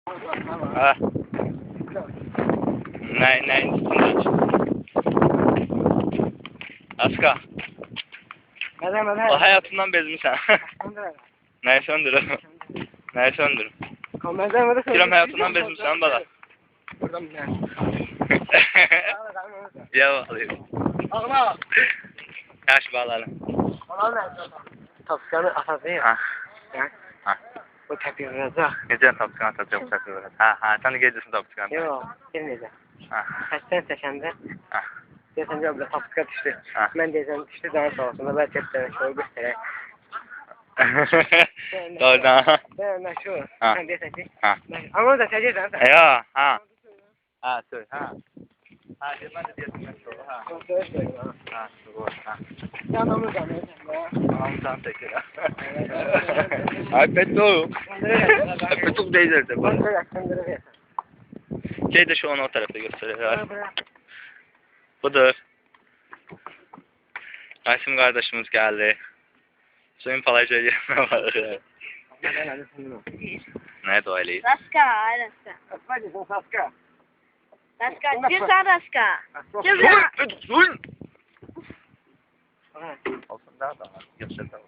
Ha. Neyin üstünde? Aska. O hayatından bezmişsen. Neyi söndürüm? Neyi söndürüm? Kiram hayatından bezmişsen bana. Ya alayım. Yaş bağlarım. Tapskanı atacağım. Ha. Ha. Bu tepiyi vuracak. Gece tapskan atacağım tepiyi vuracak. Ha. Sen de gecesin tapskan. Yok, gelmeyeceğim. Ha. Kaçtan çəkəndə, Ha. deyəsən ki, abla tapska düşdü. Ha. Mən deyəcəm, düşdü daha sonrasında, bəlkə etdirək, şoy göstərək. Doğrudan. Mən məşhur. Ha. Sən deyəsən ki, Ha. ama da çəkirsən sən. Ya. Ha. Ha. Söyle. Ha. Ha. Ben de diyetim məşhur. Ha. Söz söyləyim, ha. Ha. Doğru. Ha. Sən onu qanırsan, ha. Tamam sen tekrar. Ay petrol. Petrol değildir de bu. Şey de şu an o tarafta gösteriyor. Budur. Aysim kardeşimiz geldi. Suyun palayca yerine var. Nerede o aileyi? Raska, Raska. Raska, güzel Raska. Güzel. Suyun! Olsun daha da var. Göster de var.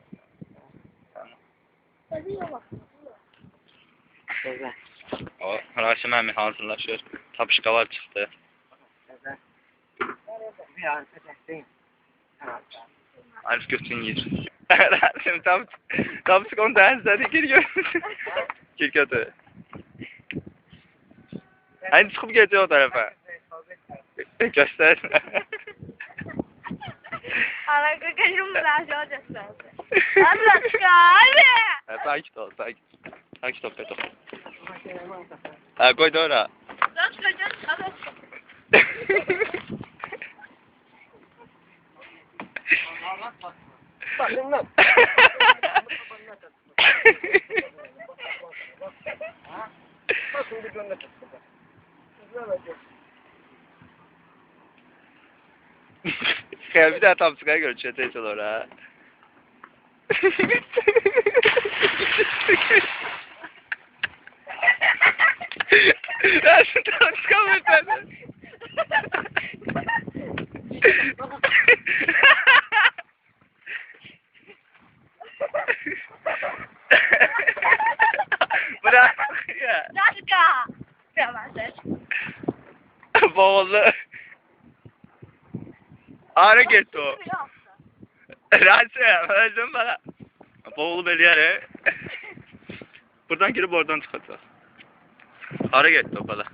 O Rasim əmi hazırlaşır. Tapışqalar çıxdı. Arif götün yiyir. Rasim tapışqanı dəhəzlədi. Gir görürsün. Gir götür. Hani çıxıb gecə o tarafa. Göster. Ana kakacım bırakıyor gösterdi. Raska, abi. Sakit ol, sakit. Sakit ol, Peto. Ha, koy da ora. Raska, Raska. Bakın lan. Bakın bir göndet. Ya bir daha tam sıkaya görüşeceğiz ora. Nasıl tam sıkamıyorsun? Bırak ya. Raska. Tamam sen. Boğuldu. Ağrı gitti o. Rasim, öldün bana. Boğulu bir yere. Buradan girip oradan çıkacak. Ağrı gitti o bana.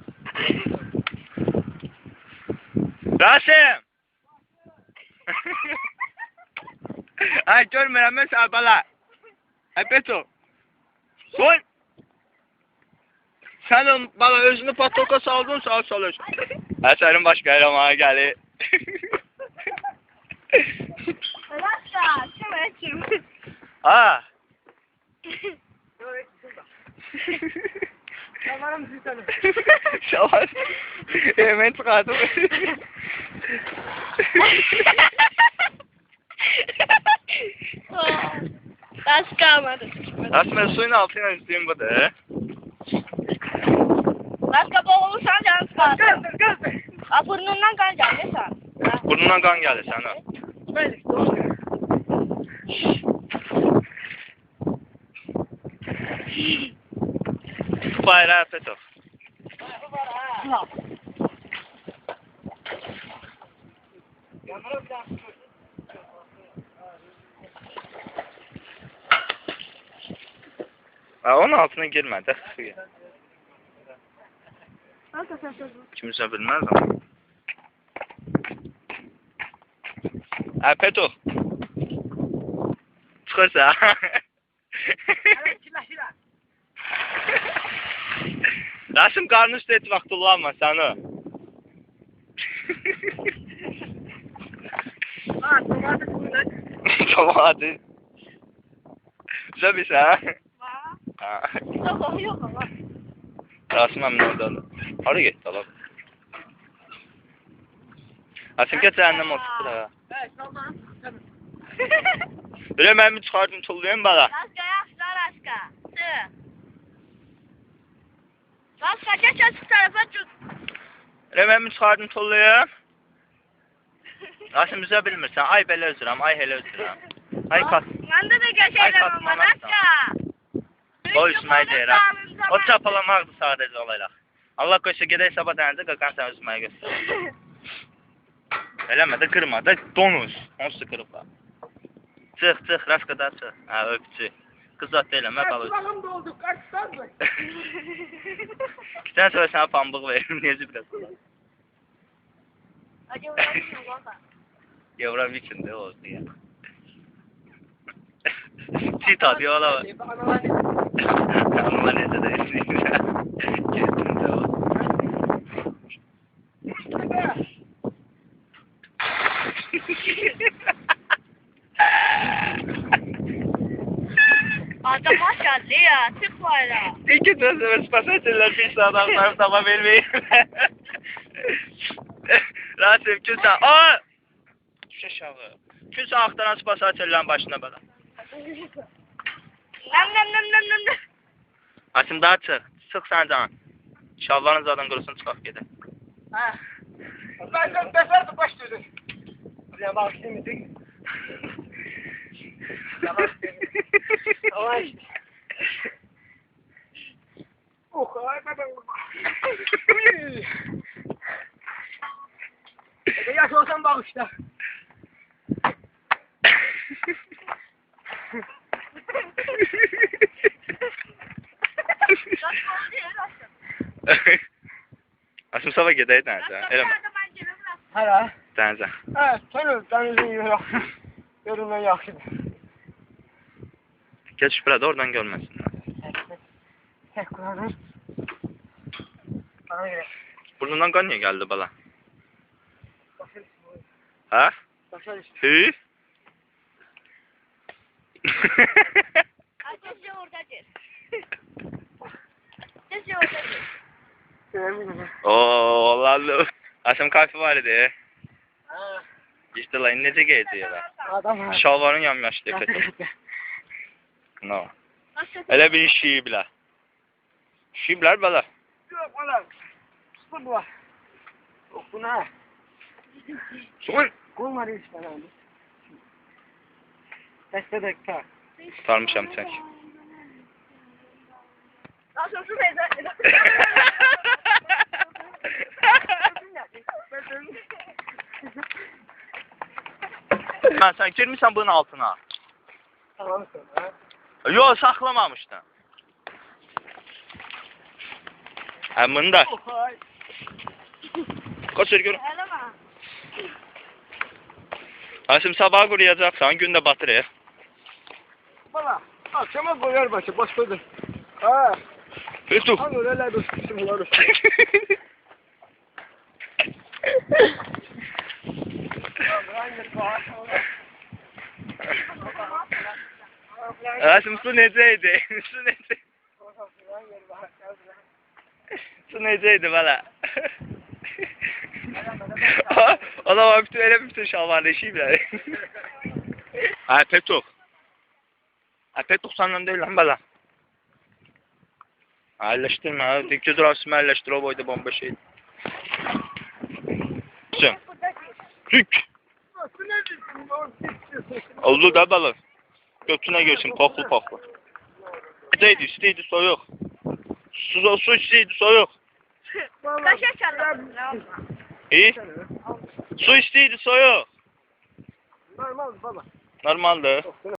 Rasim! Ay görmürəm mən sənə bala. Ay Beto. Soy! Sən bala özünü patoka saldın, sağ salıyorsun. Sənin baş qəhrəmanı gəlir. Raska, kim? Ha! Şamarım sizi tanım. Şavar. Hemen çıkardım. Raska amadı. Aslında suyun altına üstüyüm bu da. Raska boğulursan canı sıkar. Göster. Ha burnundan kan geldi sen. Burnundan kan geldi sana. Böyle doğru. Bayrağı Peto. Ha, onun altına girmedi. Kimse bilmez ama. Ha Peto. Çıkarsa. Rasim qarnı üstə et vaxt kullanma sana. Tomatı. Güzel bir şey ha. Ha. Yok ama. Rasim əmin oradadır. Hara getdi ala? Rasim get cəhənnəm oturdu da. Böyle mən mi çıxardım tullayayım bala? Raska yaxşı Raska. Başka geç şu tarafa tut. Mən çıxardım tollayım. Rasim üzə bilmirsən. Ay belə üzürəm, ay elə üzürəm. Ay kas. Məndə də geçelim ama Raska. O üzməyi deyirəm. O çapalamaqdır sadəcə olaraq. Allah qoysa gedək sabah dənizə qaqan sən üzməyi göstər. Eləmə də qırma da donuz. Onsuz qırıblar. Çıx, Raskada çıx. Hə, öpçü. Qız zat deyiləm, balı. Kulağım doldu. Kaçtan mı? İki tane sonra sana pambıq veririm. Necə biraz qulaq. Hadi uğraşma baba. Yavrum içində oldu ya. Çiğ tadı yola var. Ama necə də istəyirəm. Kesinlikle o. Adam maşallah ya. Çık bana. İki tane spasatörler bir saat aktarıp tamam vermeyin. Rasim kimsə... Aa! Düş aşağı. Kimsə aktaran spasatörlərin başına bana. Nem. Rasim daha çıx. Çıx sən can. Şalvarın zaten qurusun çıxaq gedək. Ha. Ben de befer başladım. Buraya bak şimdi. Yavaş. Yavaş. Oh, ay baba. Yaş olsan bak işte. Rasim sabah gedək dənizə. Eləmə. Hala. Dənizə. Evet, sen denizin yürü. Görünmen yaxşıdır. Geç burada oradan görməsinlər. Tek kulağın. Bana göre. Burnundan qan niyə gəldi bala? Başarı. Hə? Başarı. Hü? Ateşi oradadır. Ateşi oradadır. Oo, Allah'ım. Asım kafe var idi. Ha. İşte lan necə geyəcəklər? Adam var. Şalvarın yamyaşdı. No. Elə bir şiyiblər. Şiyiblər bala. Yok oğlum. Bu var. Yok bu ne? Soy. Kullar işte lan. Besledek ta. Tutarmışam çək. Nasıl su teyze? Ha, sen girmişsən bunun altına. Tamam sonra. Yox, saxlamamışdın. Hə, bunu da. Ay. Qaçır gör. Eleme. Asim sabah quruyacaqsan, gün də batırır. Baba. Akşama koyar başı başladı. Ha. Fetu. Hani öyle bir şey var. Asim su necəydi? Su necəydi? Su necəydi bala? O da var, bütün şalvarlı işiyiblər. Hə, Petuk. Hə, Petuk səndən deyil lan bala. Əlləşdirmə, dikcə durasımı əlləşdir, o boyda bomba şeydir. Cüm. Tük. Oldu da bala. Götüne görsün, poflu. İstəydi, soyuq. Su istəydi, soyuq. Kaşa çalalım. İyi. Su istəydi, soyuq. Normal baba. Normaldır.